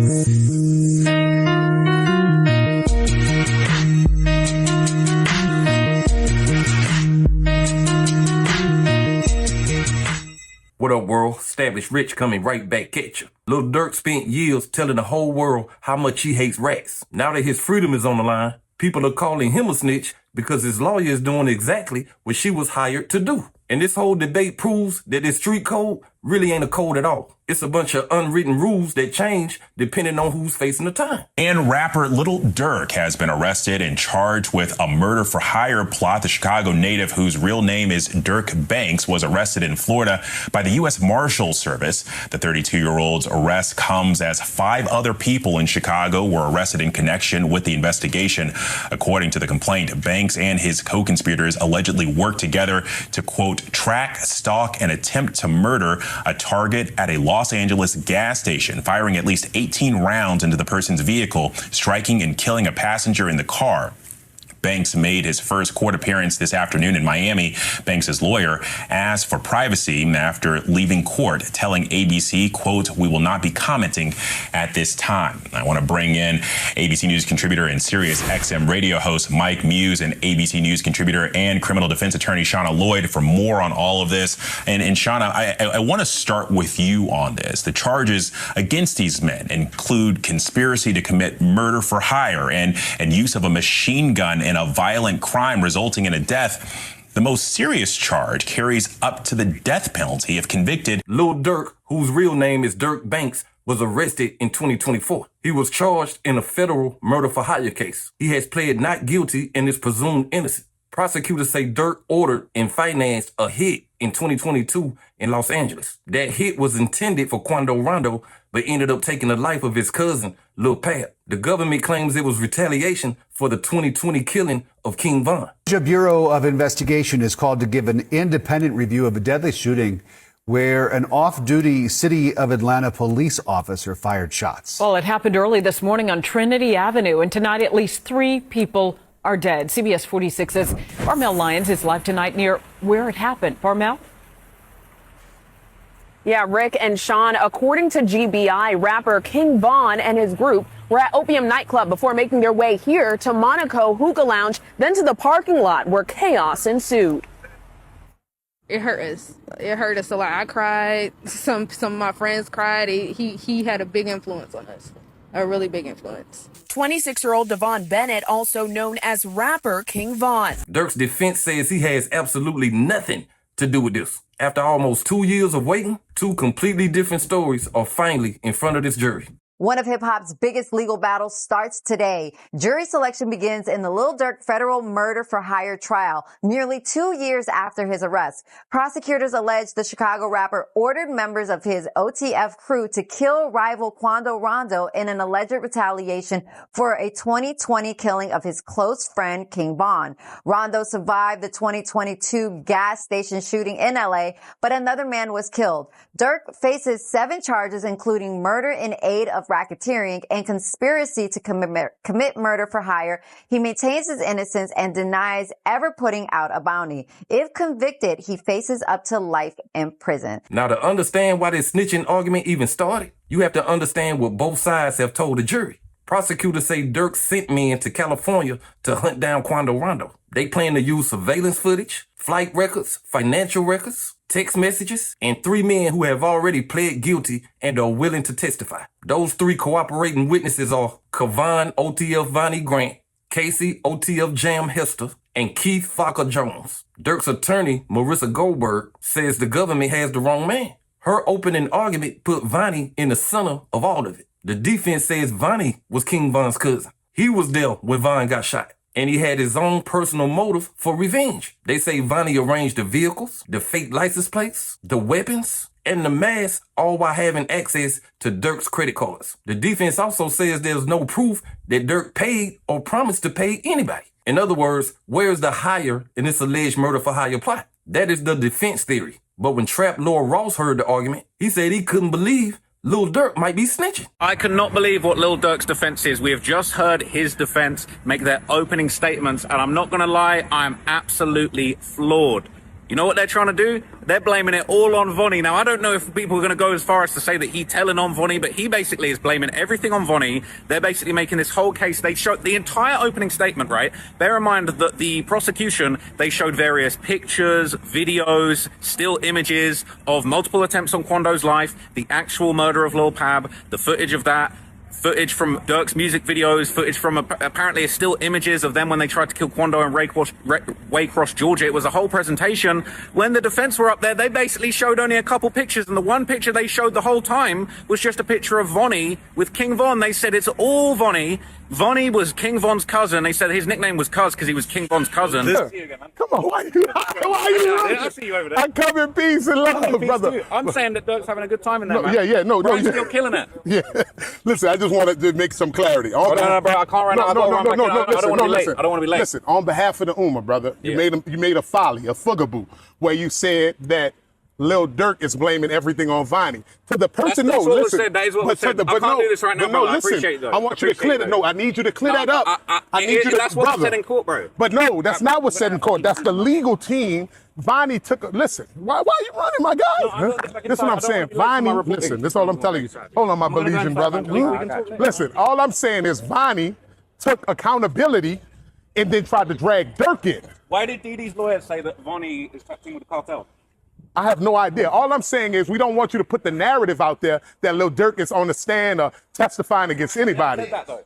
What up, world? EstablishedRich coming right back at you. Lil Durk spent years telling the whole world how much he hates rats. Now that his freedom is on the line, people are calling him a snitch because his lawyer is doing exactly what she was hired to do. And this whole debate proves that this street code really ain't a code at all. It's a bunch of unwritten rules that change depending on who's facing the time. And rapper Lil Durk has been arrested and charged with a murder-for-hire plot. The Chicago native, whose real name is Durk Banks, was arrested in Florida by the U.S. Marshals Service. The 32-year-old's arrest comes as 5 other people in Chicago were arrested in connection with the investigation. According to the complaint, Banks and his co-conspirators allegedly worked together to, quote, track, stalk, and attempt to murder a target at a Los Angeles gas station, firing at least 18 rounds into the person's vehicle, striking and killing a passenger in the car. Banks made his first court appearance this afternoon in Miami. Banks' lawyer asked for privacy after leaving court, telling ABC, quote, "We will not be commenting at this time." I want to bring in ABC News contributor and Sirius XM radio host Mike Muse and ABC News contributor and criminal defense attorney Shauna Lloyd for more on all of this. And Shauna, I want to start with you on this. The charges against these men include conspiracy to commit murder for hire and use of a machine gun in a violent crime resulting in a death. The most serious charge carries up to the death penalty if convicted. Lil Durk, whose real name is Durk Banks, was arrested in 2024. He was charged in a federal murder-for-hire case. He has pled not guilty and is presumed innocent. Prosecutors say Durk ordered and financed a hit in 2022 in Los Angeles. That hit was intended for Quando Rondo, but ended up taking the life of his cousin, Lil Pab. The government claims it was retaliation for the 2020 killing of Kavon. The Bureau of Investigation is called to give an independent review of a deadly shooting where an off-duty City of Atlanta police officer fired shots. Well, it happened early this morning on Trinity Avenue, and tonight at least 3 people are dead. CBS 46's Farmel Lyons is live tonight near where it happened. Farmel? Yeah, Rick and Sean, according to GBI, rapper Kavon and his group were at Opium nightclub before making their way here to Monaco Hookah Lounge, then to the parking lot where chaos ensued. It hurt us. It hurt us a lot. I cried. Some of my friends cried. He had a big influence on us, a really big influence. 26-year-old Devon Bennett, also known as rapper Kavon. Durk's defense says he has absolutely nothing to do with this. After almost 2 years of waiting, 2 completely different stories are finally in front of this jury. One of hip-hop's biggest legal battles starts today. Jury selection begins in the Lil Durk federal murder-for-hire trial, nearly 2 years after his arrest. Prosecutors allege the Chicago rapper ordered members of his OTF crew to kill rival Quando Rondo in an alleged retaliation for a 2020 killing of his close friend Kavon. Rondo survived the 2022 gas station shooting in LA, but another man was killed. Durk faces 7 charges, including murder in aid of racketeering and conspiracy to commit murder for hire. He maintains his innocence and denies ever putting out a bounty. If convicted, he faces up to life in prison. Now, to understand why this snitching argument even started, you have to understand what both sides have told the jury. Prosecutors say Durk sent men to California to hunt down Quando Rondo. They plan to use surveillance footage, flight records, financial records, text messages, and 3 men who have already pled guilty and are willing to testify. Those 3 cooperating witnesses are Kavon OTF Vonni Grant, Casey OTF Jam Hester, and Keith Flacka Jones. Durk's attorney, Marissa Goldberg, says the government has the wrong man. Her opening argument put Vonni in the center of all of it. The defense says Vonni was Kavon's cousin. He was there when Von got shot, and he had his own personal motive for revenge. They say Vonni arranged the vehicles, the fake license plates, the weapons, and the mask, all while having access to Durk's credit cards. The defense also says there's no proof that Durk paid or promised to pay anybody. In other words, where's the hire in this alleged murder for hire plot? That is the defense theory. But when Trap Lord Ross heard the argument, he said he couldn't believe Lil Durk might be snitching. I cannot believe what Lil Durk's defense is. We have just heard his defense make their opening statements, and I'm not going to lie, I'm absolutely floored You know what they're trying to do? They're blaming it all on Vonni. Now, I don't know if people are going to go as far as to say that he telling on Vonni, but he basically is blaming everything on Vonni. They're basically making this whole case. They showed the entire opening statement, right? Bear in mind that the prosecution, they showed various pictures, videos, still images of multiple attempts on Quando's life, the actual murder of Lil Pab, the footage of that, footage from Durk's music videos, footage from apparently still images of them when they tried to kill Quando in Waycross, Georgia. It was a whole presentation. When the defense were up there, they basically showed only a couple pictures, and the one picture they showed the whole time was just a picture of Vonni with King Von. They said it's all Vonni. Vonni was King Von's cousin. They said his nickname was Cuz because he was King Von's cousin. Come on, why you running? I see you over there. I come in peace and love, brother. Too. I'm saying that Durk's having a good time in there, man. No. Brian's still killing it. Yeah. Listen, I just wanted to make some clarity. No, bro, I can't right now. I don't want to be late. I don't want to be late. Listen, on behalf of the Ummah, brother, you made a folly, a fugaboo, where you said that Lil Durk is blaming everything on Vonni. To the person, that's what was said. That is what was said. I can't do this right now, bro. I appreciate that. I want you to clear that. No, I need you to clear that up. I need you to. That's what was said in court, bro. But no, that's not what's said in court. That's the legal team. Vonni took. Listen, why are you running, my guy? This is what I'm saying. Vonni, listen. This is all I'm telling you. Hold on, my Belizean brother. Listen, all I'm saying is Vonni took accountability and then tried to drag Durk in. Why did Didi's lawyers say that Vonni is touching with the cartel? I have no idea. All I'm saying is we don't want you to put the narrative out there that Lil Durk is on the stand or testifying against anybody.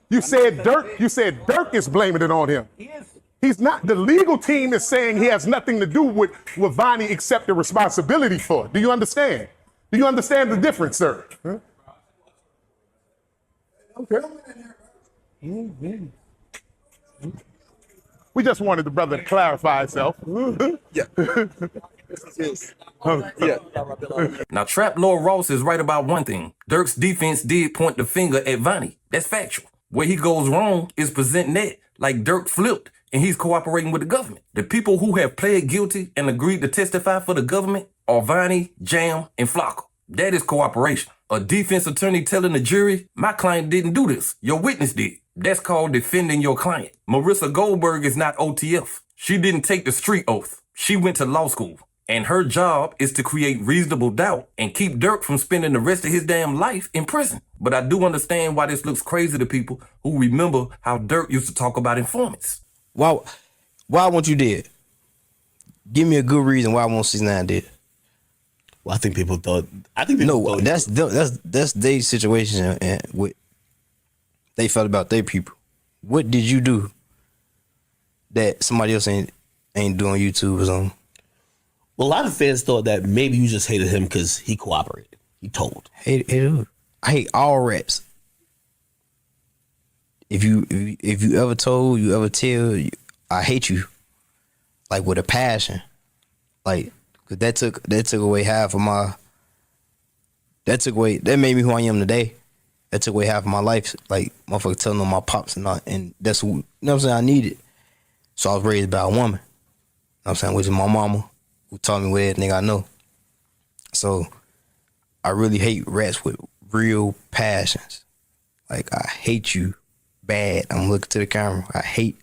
You said Durk is blaming it on him. He is. He's not. The legal team is saying he has nothing to do with what Vonni accepted responsibility for. Do you understand? Do you understand the difference, sir? Huh? Okay. We just wanted the brother to clarify himself. Yeah. Now, Trap Lord Ross is right about one thing. Durk's defense did point the finger at Vonni. That's factual. Where he goes wrong is presenting that like Durk flipped and he's cooperating with the government. The people who have pled guilty and agreed to testify for the government are Vonni, Jam, and Flacka. That is cooperation. A defense attorney telling the jury, my client didn't do this. Your witness did. That's called defending your client. Marissa Goldberg is not OTF. She didn't take the street oath. She went to law school. And her job is to create reasonable doubt and keep Durk from spending the rest of his damn life in prison. But I do understand why this looks crazy to people who remember how Durk used to talk about informants. Why won't you dead? Give me a good reason why I won't 6ix9ine dead. Well, I think people thought. That's their situation and what they felt about their people. What did you do that somebody else ain't doing YouTube or something? Well, a lot of fans thought that maybe you just hated him because he cooperated. He told. I hate all rats. If you ever told, you ever tell, I hate you, like with a passion, like cause that took away half of my. That made me who I am today. That took away half of my life. Like motherfucker telling on my pops and that's who, you know what I'm saying, I needed. So I was raised by a woman. You know what I'm saying, which is my mama, who taught me what everything I know. So I really hate rats with real passions. Like I hate you bad. I'm looking to the camera. I hate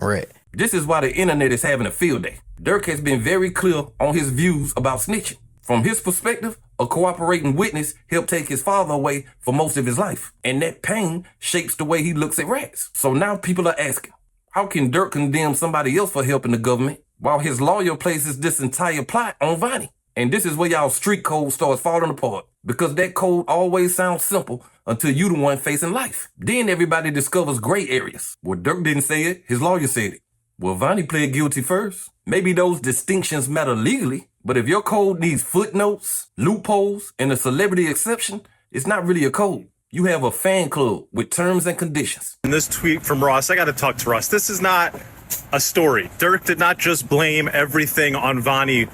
rat. This is why the internet is having a field day. Durk has been very clear on his views about snitching. From his perspective, a cooperating witness helped take his father away for most of his life. And that pain shapes the way he looks at rats. So now people are asking, how can Durk condemn somebody else for helping the government while his lawyer places this entire plot on Vonni? And this is where y'all street code starts falling apart. Because that code always sounds simple until you the one facing life. Then everybody discovers gray areas. Well, Durk didn't say it, his lawyer said it. Well, Vonni pled guilty first. Maybe those distinctions matter legally, but if your code needs footnotes, loopholes, and a celebrity exception, it's not really a code. You have a fan club with terms and conditions. In this tweet from Ross, I got to talk to Ross. This is not a story. Durk did not just blame everything on Vonni.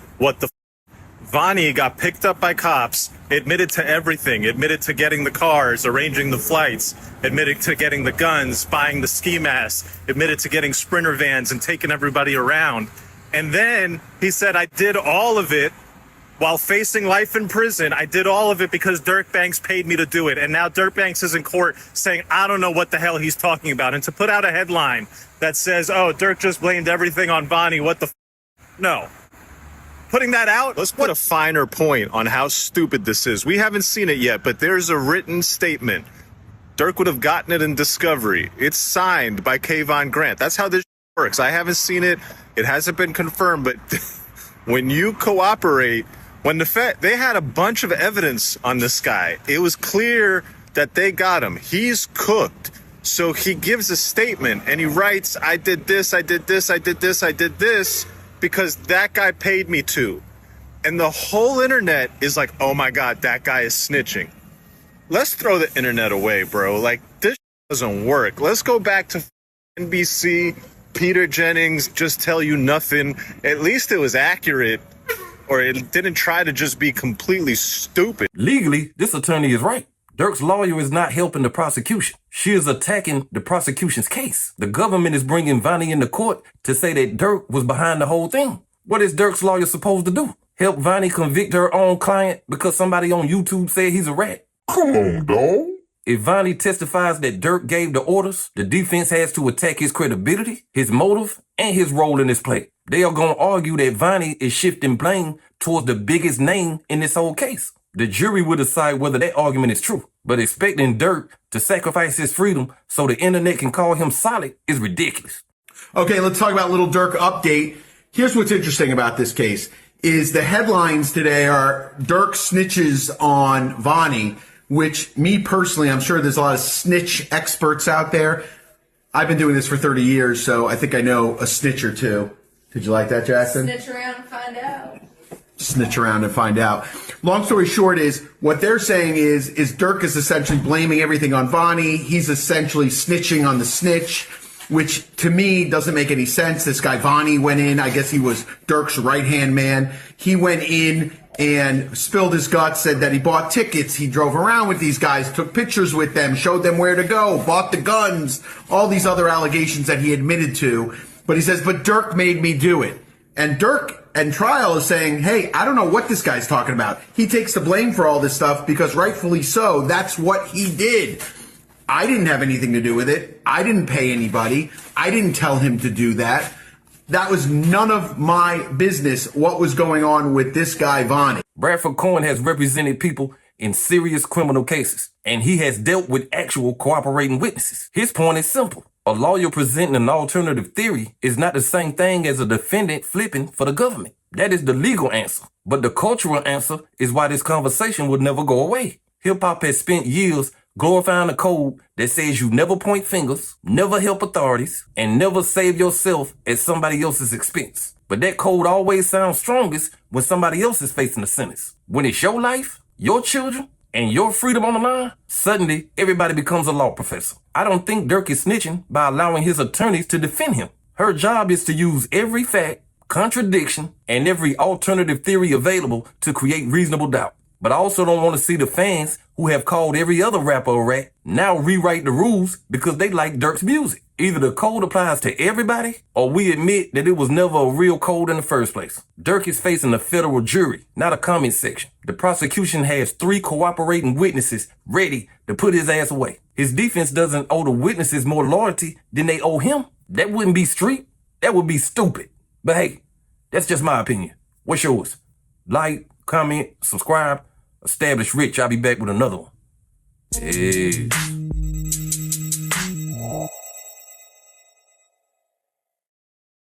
Vonni got picked up by cops, admitted to everything, admitted to getting the cars, arranging the flights, admitted to getting the guns, buying the ski masks, admitted to getting Sprinter vans and taking everybody around. And then he said, I did all of it while facing life in prison. I did all of it because Durk Banks paid me to do it. And now Durk Banks is in court saying, I don't know what the hell he's talking about. And to put out a headline that says, oh, Durk just blamed everything on Vonni, what the No. putting that out, let's put a finer point on how stupid this is. We haven't seen it yet, but there's a written statement. Durk would have gotten it in discovery. It's signed by Kavon Grant. That's how this works. I haven't seen it. It hasn't been confirmed, but when you cooperate, when they had a bunch of evidence on this guy, it was clear that they got him. He's cooked. So he gives a statement and he writes, I did this, I did this, I did this, I did this, because that guy paid me to. And the whole internet is like, oh my God, that guy is snitching. Let's throw the internet away, bro. Like, this doesn't work. Let's go back to NBC, Peter Jennings, just tell you nothing. At least it was accurate, or it didn't try to just be completely stupid. Legally, this attorney is right. Durk's lawyer is not helping the prosecution. She is attacking the prosecution's case. The government is bringing Vonni into court to say that Durk was behind the whole thing. What is Durk's lawyer supposed to do? Help Vonni convict her own client because somebody on YouTube said he's a rat? Come on, dog. If Vonni testifies that Durk gave the orders, the defense has to attack his credibility, his motive, and his role in this play. They are going to argue that Vonni is shifting blame towards the biggest name in this whole case. The jury will decide whether that argument is true. But expecting Durk to sacrifice his freedom so the internet can call him solid is ridiculous. Okay, let's talk about Lil Durk update. Here's what's interesting about this case is the headlines today are Durk snitches on Vonni, which me personally, I'm sure there's a lot of snitch experts out there. I've been doing this for 30 years, so I think I know a snitch or two. Did you like that, Jackson? Snitch around and find out. Snitch around and find out. Long story short is, what they're saying is Durk is essentially blaming everything on Vonni. He's essentially snitching on the snitch, which to me doesn't make any sense. This guy Vonni went in, I guess he was Durk's right-hand man. He went in and spilled his guts, said that he bought tickets. He drove around with these guys, took pictures with them, showed them where to go, bought the guns, all these other allegations that he admitted to. But he says, but Durk made me do it. And Durk and trial is saying, hey, I don't know what this guy's talking about. He takes the blame for all this stuff because rightfully so, that's what he did. I didn't have anything to do with it. I didn't pay anybody. I didn't tell him to do that. That was none of my business what was going on with this guy, Vonni. Bradford Cohen has represented people in serious criminal cases, and he has dealt with actual cooperating witnesses. His point is simple. A lawyer presenting an alternative theory is not the same thing as a defendant flipping for the government. That is the legal answer. But the cultural answer is why this conversation will never go away. Hip-hop has spent years glorifying a code that says you never point fingers, never help authorities, and never save yourself at somebody else's expense. But that code always sounds strongest when somebody else is facing a sentence. When it's your life, your children, and your freedom on the line, suddenly everybody becomes a law professor. I don't think Durk is snitching by allowing his attorneys to defend him. Her job is to use every fact, contradiction, and every alternative theory available to create reasonable doubt. But I also don't want to see the fans who have called every other rapper a rat now rewrite the rules because they like Durk's music. Either the code applies to everybody, or we admit that it was never a real code in the first place. Durk is facing a federal jury, not a comment section. The prosecution has 3 cooperating witnesses ready to put his ass away. His defense doesn't owe the witnesses more loyalty than they owe him. That wouldn't be street. That would be stupid. But hey, that's just my opinion. What's yours? Like, comment, subscribe. EstablishedRich. I'll be back with another one. Hey.